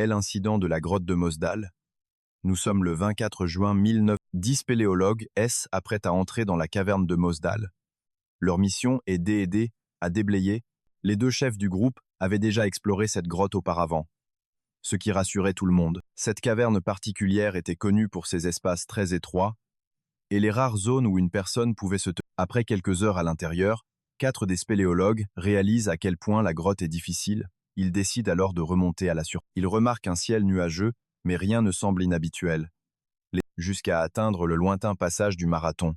L'incident de la grotte de Mosdal. Nous sommes le 24 juin 1910. 10 spéléologues apprêtent à entrer dans la caverne de Mosdal. Leur mission est d'aider à déblayer. Les deux chefs du groupe avaient déjà exploré cette grotte auparavant, ce qui rassurait tout le monde. Cette caverne particulière était connue pour ses espaces très étroits et les rares zones où une personne pouvait se tenir. Après quelques heures à l'intérieur, 4 des spéléologues réalisent à quel point la grotte est difficile. Ils décident alors de remonter à la surface. Ils remarquent un ciel nuageux, mais rien ne semble inhabituel. Jusqu'à atteindre le lointain passage du marathon.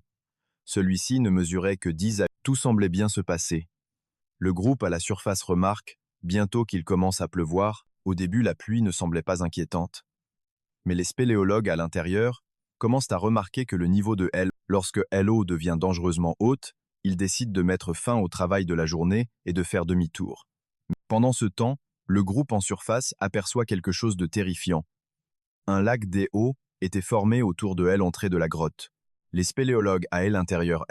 Celui-ci ne mesurait que 10 à... Tout semblait bien se passer. Le groupe à la surface remarque, bientôt qu'il commence à pleuvoir. Au début, la pluie ne semblait pas inquiétante. Mais les spéléologues à l'intérieur commencent à remarquer que le niveau de lorsque l'eau devient dangereusement haute, ils décident de mettre fin au travail de la journée et de faire demi-tour. Pendant ce temps, le groupe en surface aperçoit quelque chose de terrifiant. Un lac d'eau était formé autour de l'entrée de la grotte. Les spéléologues à l'intérieur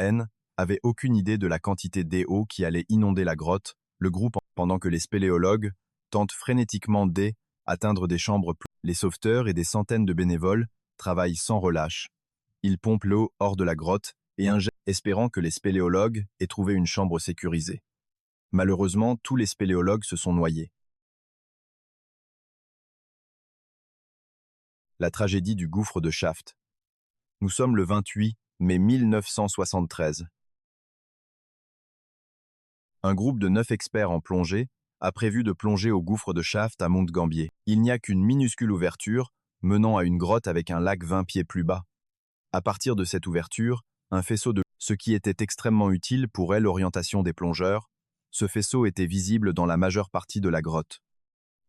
avaient aucune idée de la quantité d'eau qui allait inonder la grotte. Le groupe, pendant que les spéléologues tentent frénétiquement d'atteindre des chambres. Les sauveteurs et des centaines de bénévoles travaillent sans relâche. Ils pompent l'eau hors de la grotte et injectent, espérant que les spéléologues aient trouvé une chambre sécurisée. Malheureusement, tous les spéléologues se sont noyés. La tragédie du gouffre de Shaft. Nous sommes le 28 mai 1973. Un groupe de 9 experts en plongée a prévu de plonger au gouffre de Shaft à Mont-Gambier. Il n'y a qu'une minuscule ouverture menant à une grotte avec un lac 20 pieds plus bas. À partir de cette ouverture, un faisceau de... Ce qui était extrêmement utile pour l'orientation des plongeurs, ce faisceau était visible dans la majeure partie de la grotte.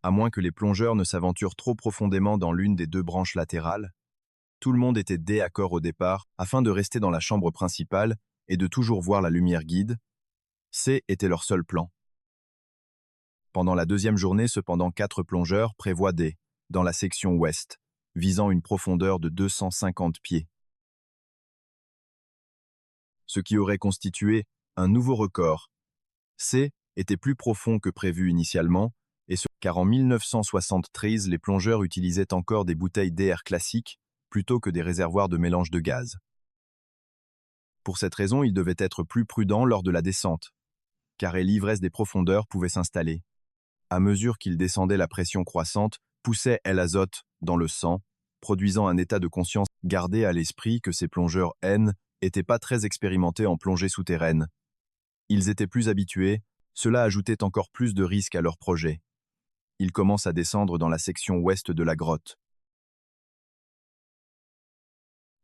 À moins que les plongeurs ne s'aventurent trop profondément dans l'une des deux branches latérales, tout le monde était d'accord au départ afin de rester dans la chambre principale et de toujours voir la lumière guide. Était leur seul plan. Pendant la deuxième journée, cependant, 4 plongeurs prévoient dans la section ouest, visant une profondeur de 250 pieds. Ce qui aurait constitué un nouveau record. Était plus profond que prévu initialement, car en 1973, les plongeurs utilisaient encore des bouteilles d'air classiques plutôt que des réservoirs de mélange de gaz. Pour cette raison, ils devaient être plus prudents lors de la descente, car l'ivresse des profondeurs pouvait s'installer. À mesure qu'ils descendaient, la pression croissante poussait l'azote dans le sang, produisant un état de conscience. Gardez à l'esprit que ces plongeurs n'étaient pas très expérimentés en plongée souterraine. Ils étaient plus habitués, cela ajoutait encore plus de risques à leur projet. Ils commencent à descendre dans la section ouest de la grotte.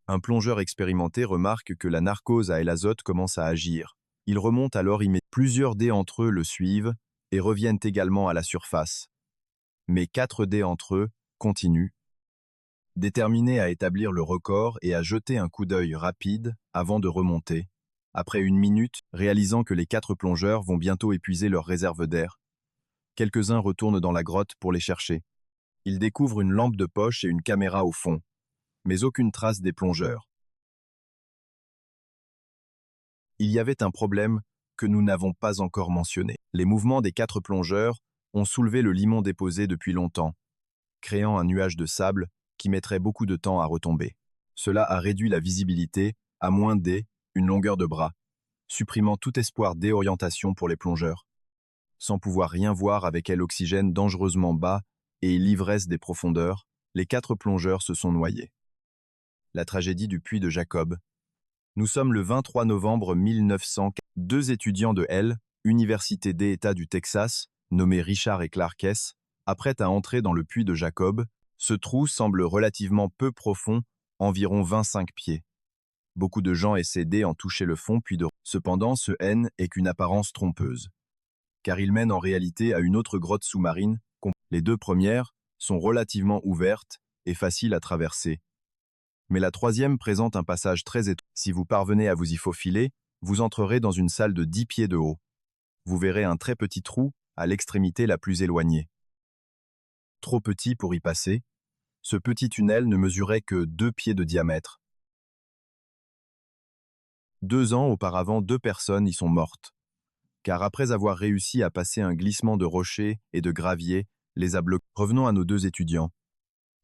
Un plongeur expérimenté remarque que la narcose à l'azote commence à agir. Il remonte alors immédiatement. Plusieurs d'entre eux le suivent et reviennent également à la surface. Mais 4 d'entre eux continuent, déterminés à établir le record et à jeter un coup d'œil rapide avant de remonter. Après 1 minute, réalisant que les 4 plongeurs vont bientôt épuiser leurs réserves d'air, quelques-uns retournent dans la grotte pour les chercher. Ils découvrent une lampe de poche et une caméra au fond, mais aucune trace des plongeurs. Il y avait un problème que nous n'avons pas encore mentionné. Les mouvements des 4 plongeurs ont soulevé le limon déposé depuis longtemps, créant un nuage de sable qui mettrait beaucoup de temps à retomber. Cela a réduit la visibilité à moins une longueur de bras, supprimant tout espoir d'orientation pour les plongeurs. Sans pouvoir rien voir avec l'oxygène dangereusement bas et l'ivresse des profondeurs, les 4 plongeurs se sont noyés. La tragédie du puits de Jacob. Nous sommes le 23 novembre 1900. 2 étudiants de Université d'État du Texas, nommés Richard et Clark apprêtent à entrer dans le puits de Jacob. Ce trou semble relativement peu profond, environ 25 pieds. Beaucoup de gens essaient d'en toucher le fond puis de... Cependant, ce est qu'une apparence trompeuse, car il mène en réalité à une autre grotte sous-marine. Les 2 premières sont relativement ouvertes et faciles à traverser. Mais la 3e présente un passage très étroit. Si vous parvenez à vous y faufiler, vous entrerez dans une salle de 10 pieds de haut. Vous verrez un très petit trou à l'extrémité la plus éloignée. Trop petit pour y passer, ce petit tunnel ne mesurait que 2 pieds de diamètre. 2 ans auparavant, 2 personnes y sont mortes. Car après avoir réussi à passer un glissement de rochers et de gravier, les a bloqués. Revenons à nos deux étudiants.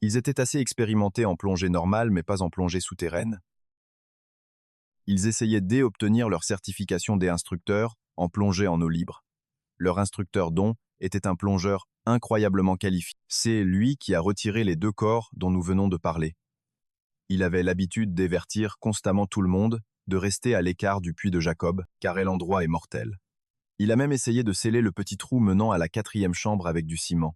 Ils étaient assez expérimentés en plongée normale, mais pas en plongée souterraine. Ils essayaient d'obtenir leur certification des instructeurs en plongée en eau libre. Leur instructeur Don était un plongeur incroyablement qualifié. C'est lui qui a retiré les 2 corps dont nous venons de parler. Il avait l'habitude d'avertir constamment tout le monde de rester à l'écart du puits de Jacob, car l'endroit est mortel. Il a même essayé de sceller le petit trou menant à la 4e chambre avec du ciment.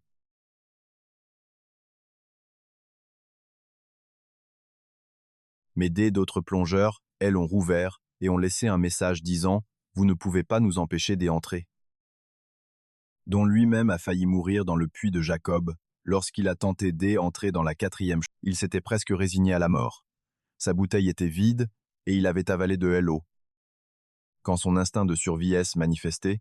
Mais d'autres plongeurs, elles, ont rouvert et ont laissé un message disant « Vous ne pouvez pas nous empêcher d'y entrer ». Dont lui-même a failli mourir dans le puits de Jacob lorsqu'il a tenté d'entrer dans la 4e chambre. Il s'était presque résigné à la mort. Sa bouteille était vide et il avait avalé de l'eau. Quand son instinct de survie s'est manifesté,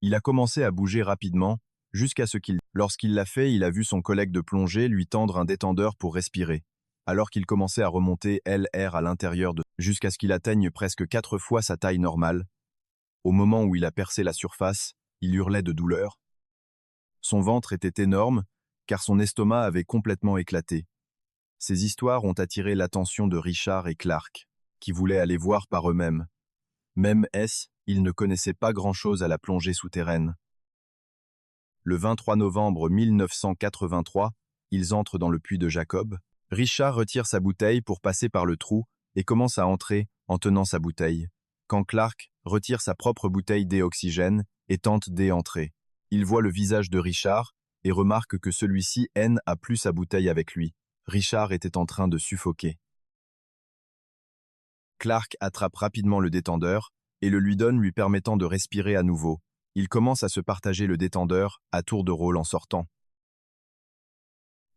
il a commencé à bouger rapidement jusqu'à ce qu'il... Lorsqu'il l'a fait, il a vu son collègue de plongée lui tendre un détendeur pour respirer, alors qu'il commençait à remonter l'air à l'intérieur jusqu'à ce qu'il atteigne presque 4 fois sa taille normale. Au moment où il a percé la surface, il hurlait de douleur. Son ventre était énorme, car son estomac avait complètement éclaté. Ces histoires ont attiré l'attention de Richard et Clark, qui voulaient aller voir par eux-mêmes. Même ils ne connaissaient pas grand-chose à la plongée souterraine. Le 23 novembre 1983, ils entrent dans le puits de Jacob. Richard retire sa bouteille pour passer par le trou et commence à entrer en tenant sa bouteille, quand Clark retire sa propre bouteille d'oxygène et tente d'entrer. Il voit le visage de Richard et remarque que celui-ci a plus sa bouteille avec lui. Richard était en train de suffoquer. Clark attrape rapidement le détendeur et le lui donne, lui permettant de respirer à nouveau. Ils commencent à se partager le détendeur à tour de rôle en sortant,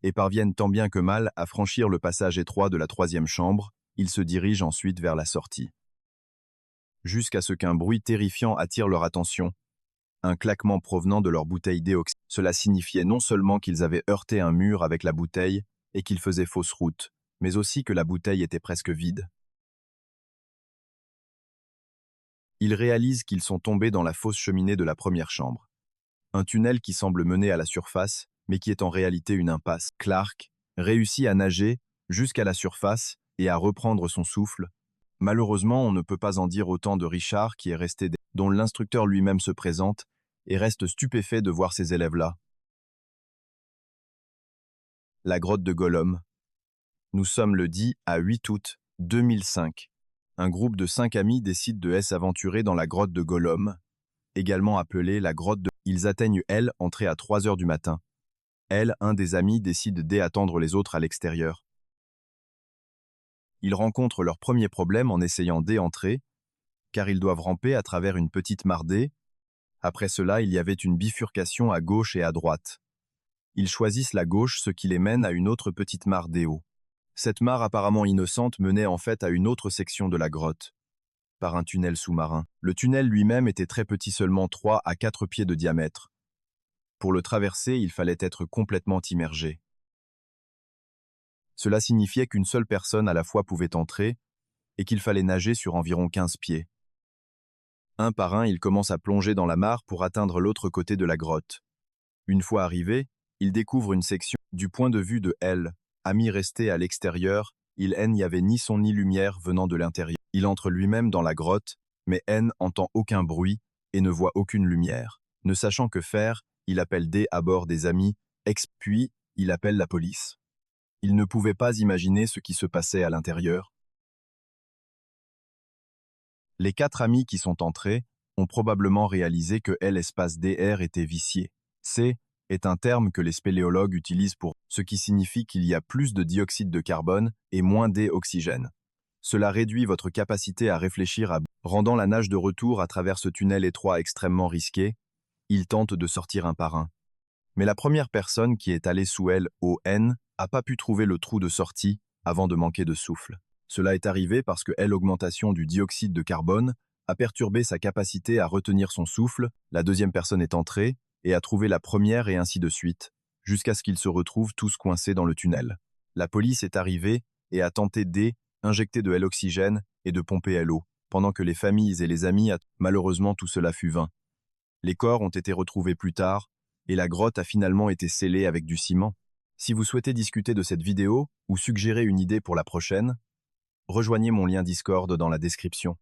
et parviennent tant bien que mal à franchir le passage étroit de la 3e chambre. Ils se dirigent ensuite vers la sortie. Jusqu'à ce qu'un bruit terrifiant attire leur attention, un claquement provenant de leur bouteille d'oxygène. Cela signifiait non seulement qu'ils avaient heurté un mur avec la bouteille et qu'ils faisaient fausse route, mais aussi que la bouteille était presque vide. Ils réalisent qu'ils sont tombés dans la fausse cheminée de la 1re chambre. Un tunnel qui semble mener à la surface, mais qui est en réalité une impasse. Clark réussit à nager jusqu'à la surface et à reprendre son souffle. Malheureusement, on ne peut pas en dire autant de Richard qui est resté, dont l'instructeur lui-même se présente et reste stupéfait de voir ces élèves-là. La grotte de Gollum. Nous sommes le 10 à 8 août 2005. Un groupe de 5 amis décide de s'aventurer dans la grotte de Gollum, également appelée la grotte de... Ils atteignent entrée à 3 heures du matin. Un des amis décide d'attendre les autres à l'extérieur. Ils rencontrent leur premier problème en essayant d'entrer, car ils doivent ramper à travers une petite mare d'eau. Après cela, il y avait une bifurcation à gauche et à droite. Ils choisissent la gauche, ce qui les mène à une autre petite mare d'eau. Cette mare apparemment innocente menait en fait à une autre section de la grotte, par un tunnel sous-marin. Le tunnel lui-même était très petit, seulement 3 à 4 pieds de diamètre. Pour le traverser, il fallait être complètement immergé. Cela signifiait qu'une seule personne à la fois pouvait entrer et qu'il fallait nager sur environ 15 pieds. Un par un, ils commencent à plonger dans la mare pour atteindre l'autre côté de la grotte. Une fois arrivés, ils découvrent une section. Du point de vue de ami resté à l'extérieur, il n'y avait ni son ni lumière venant de l'intérieur. Il entre lui-même dans la grotte, mais entend aucun bruit et ne voit aucune lumière. Ne sachant que faire, il appelle à bord des amis, puis il appelle la police. Il ne pouvait pas imaginer ce qui se passait à l'intérieur. Les 4 amis qui sont entrés ont probablement réalisé que l'espace DR était vicié. C est un terme que les spéléologues utilisent pour ce qui signifie qu'il y a plus de dioxyde de carbone et moins d'oxygène. Cela réduit votre capacité à réfléchir, rendant la nage de retour à travers ce tunnel étroit extrêmement risqué. Ils tentent de sortir un par un. Mais la première personne qui est allée sous l'ON n'a pas pu trouver le trou de sortie avant de manquer de souffle. Cela est arrivé parce que l'augmentation du dioxyde de carbone a perturbé sa capacité à retenir son souffle. La deuxième personne est entrée et a trouvé la première et ainsi de suite, jusqu'à ce qu'ils se retrouvent tous coincés dans le tunnel. La police est arrivée et a tenté d'injecter de l'oxygène et de pomper l'eau, pendant que les familles et les amis, malheureusement tout cela fut vain. Les corps ont été retrouvés plus tard, et la grotte a finalement été scellée avec du ciment. Si vous souhaitez discuter de cette vidéo ou suggérer une idée pour la prochaine, rejoignez mon lien Discord dans la description.